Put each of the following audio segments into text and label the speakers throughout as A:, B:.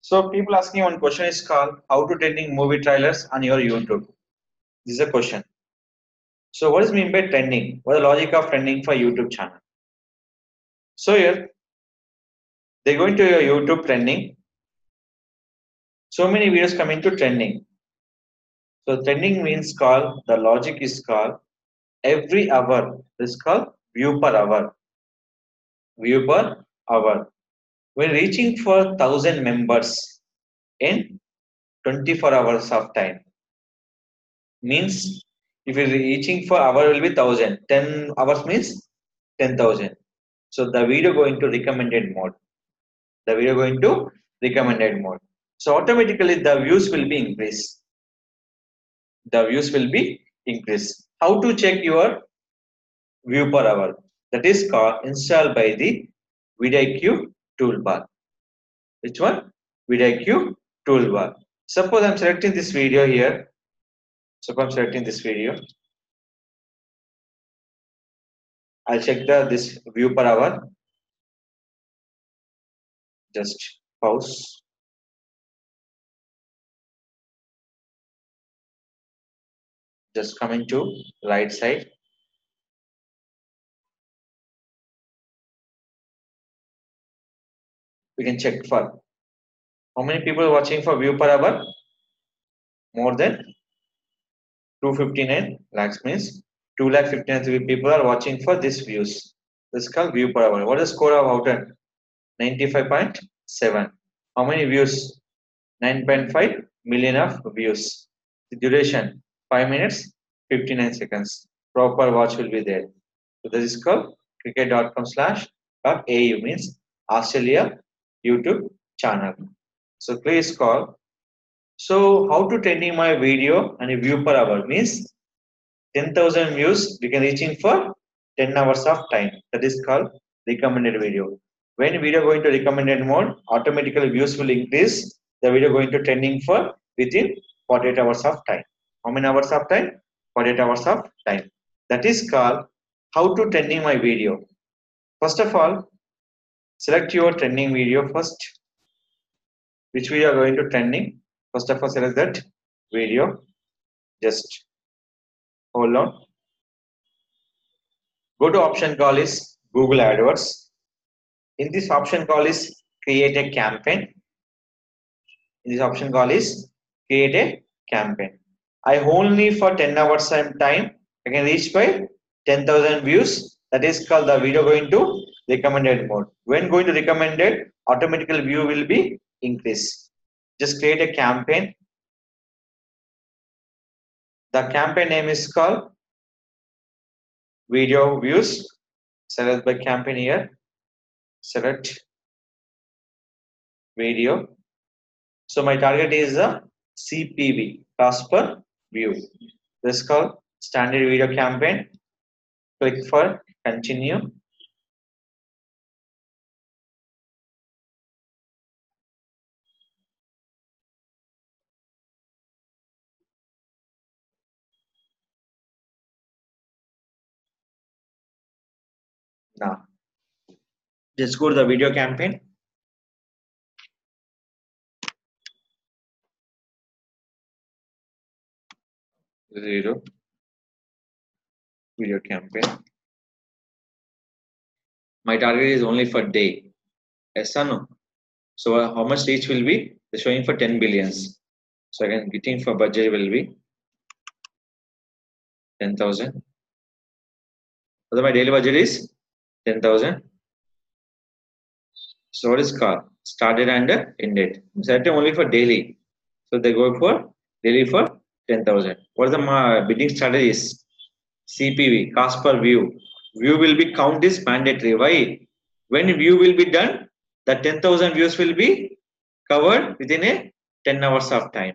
A: So people asking one question is called how to trending movie trailers on your YouTube. This is a question. So what is mean by trending? What is the logic of trending for YouTube channel? So here they go into your YouTube trending. So many videos come into trending. So trending means called the logic is called every hour is called view per hour. View per hour. When reaching for 1,000 members in 24 hours of time means if you're reaching for hour will be 1,000. 10 hours means 10,000. So the video going to recommended mode. The video going to recommended mode. So automatically the views will be increased. The views will be increased. How to check your view per hour? That is called installed by the vidIQ toolbar. Which one? vidIQ toolbar. Suppose I'm selecting this video here. Suppose I'm selecting this video. I'll check this view per hour. Just pause. Just coming to right side. We can check for how many people are watching for view per hour. More than 259 lakhs means 2,59,000 people are watching for this views. This is called view per hour. What is the score of out of 95.7? How many views? 9.5 million of views. The duration 5 minutes 59 seconds. Proper watch will be there. So this is called cricket.com/.au means Australia YouTube channel. So please call. So how to trending my video and a view per hour means 10,000 views we can reaching for 10 hours of time. That is called recommended video. When video going to recommended mode, automatically views will increase. The video going to trending for within 48 hours of time. How many hours of time? 48 hours of time. That is called how to trending my video. First of all, select your trending video first. Which video are going to trending? First of all, select that video. Just hold on. Go to option call is Google AdWords. In this option call is create a campaign. In this option call is create a campaign. I only for 10 hours time I can reach by 10,000 views. That is called the video going to recommended mode. When going to recommended, automatically view will be increased. Just create a campaign. The campaign name is called video views. Select by campaign here. Select video. So my target is a CPV, cost per view. This is called standard video campaign. Click for continue. Now, just go to the video campaign. Zero video campaign. My target is only for day. Yes or no? So how much reach will be? They're showing for 10 billions. So I can getting for budget will be 10,000. So my daily budget is 10,000. So what is called? Started and ended. Set only for daily. So they go for daily for 10,000. What is the bidding strategy is? CPV, cost per view. View will be count is mandatory. Why? When view will be done, the 10,000 views will be covered within a 10 hours of time.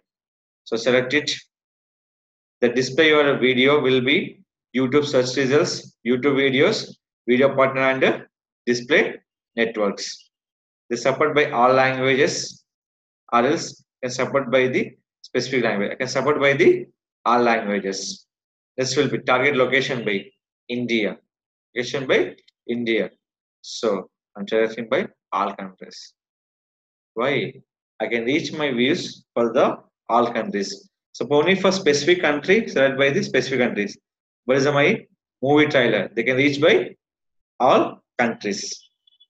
A: So select it. The display your video will be YouTube search results, YouTube videos, video partner and display networks. They support by all languages, or else can support by the specific language. I can support by the all languages. This will be target location by India. Location by India. So I'm selecting by all countries. Why? I can reach my views for the all countries. So only for specific country, select by the specific countries. What is my movie trailer? They can reach by all countries.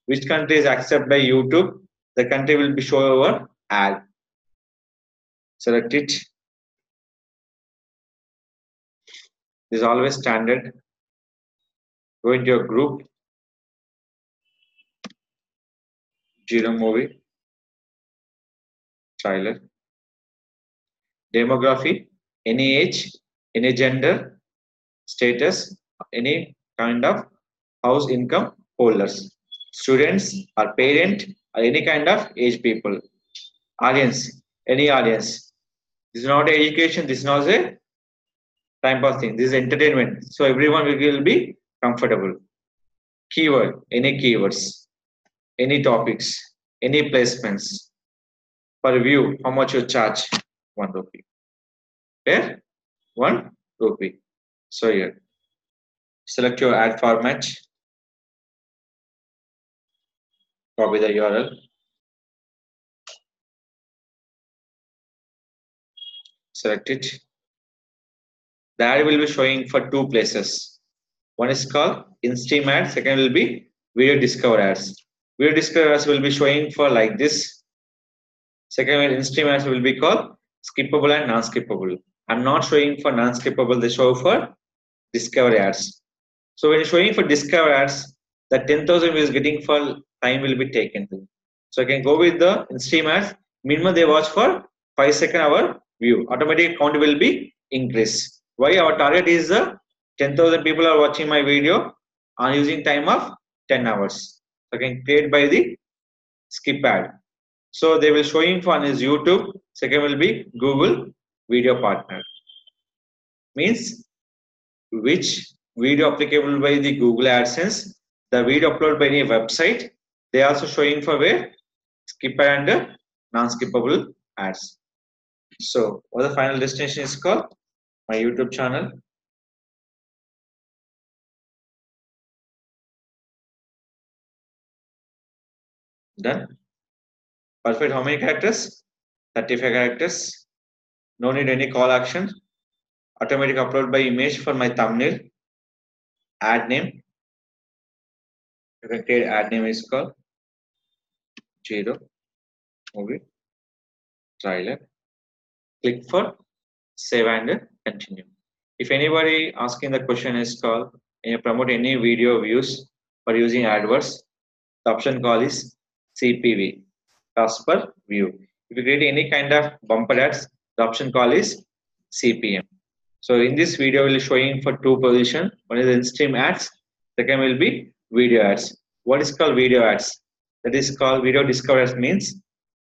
A: Which country is accepted by YouTube? The country will be show our ad. Select it. This is always standard. Go into your group. Zero movie trailer. Demography, any age, any gender, status, any kind of house income holders, students or parent or any kind of age people, audience, any audience. This is not education, this is not a time pass thing, this is entertainment. So everyone will be comfortable. Keyword, any keywords, any topics, any placements. Per view, how much you charge? 1 rupee. Where? 1 rupee. So here, select your ad format, copy the URL, select it. The ad will be showing for 2 places. One is called in-stream ad, second will be video discover ads. Video discover ads will be showing for like this. Second one, in-stream ads will be called skippable and non-skippable. I'm not showing for non-skippable, they show for discover ads. So when showing for discover ads, the 10,000 views getting for time will be taken. So I can go with the in-stream ads. Minimum they watch for 5-second hour view. Automatic count will be increased. Why? Our target is the 10,000 people are watching my video on using time of 10 hours. So I can create by the skip ad. So they will showing for on his YouTube. Second will be Google Video Partner. Means which video applicable by the Google AdSense, the video uploaded by any website, they also showing for where skip ad and non-skippable ads. So what the final destination is called? My YouTube channel. Done. Perfect. How many characters? 35 characters. No need any call action. Automatic upload by image for my thumbnail. Ad name. You can create ad name is called Zero Movie Trailer. Click for save and continue. If anybody asking the question is called and you promote any video views for using AdWords, the option call is CPV, cost per view. If you create any kind of bumper ads, the option call is CPM. So in this video, we'll be showing for 2 positions. One is in-stream ads, second will be video ads. What is called video ads? That is called video discover ads, means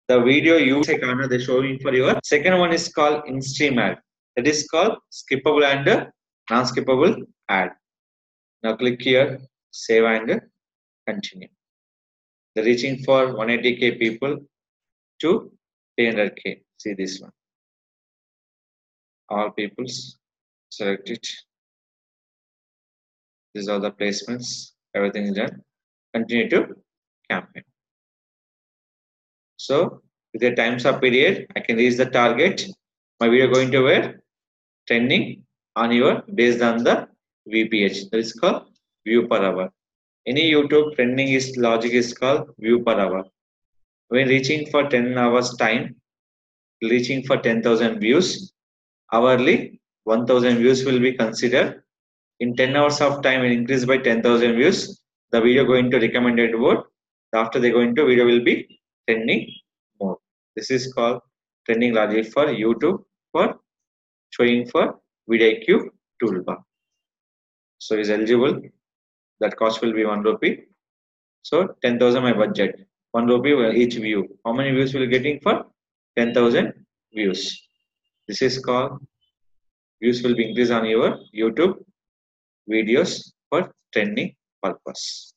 A: the video you take on the showing for your. Second one is called in-stream ad. That is called skippable and non-skippable ad. Now click here, save and continue. They're reaching for 180k people to 300k. See this one. All peoples, select it. These are the placements. Everything is done. Continue to campaign. So with the times up period, I can reach the target. My video going to where? Trending on your based on the VPH. That is called view per hour. Any YouTube trending is logic is called view per hour. When reaching for 10 hours time, reaching for 10,000 views, hourly 1,000 views will be considered. In 10 hours of time, when increase by 10,000 views, the video going to recommended word. After they go into video will be trending more. This is called trending logic for YouTube for showing for VidIQ toolbar. So is eligible. That cost will be 1 rupee. So 10,000 my budget. 1 rupee each view. How many views will getting for 10,000 views? This is called views will be increased on your YouTube videos for trending purpose.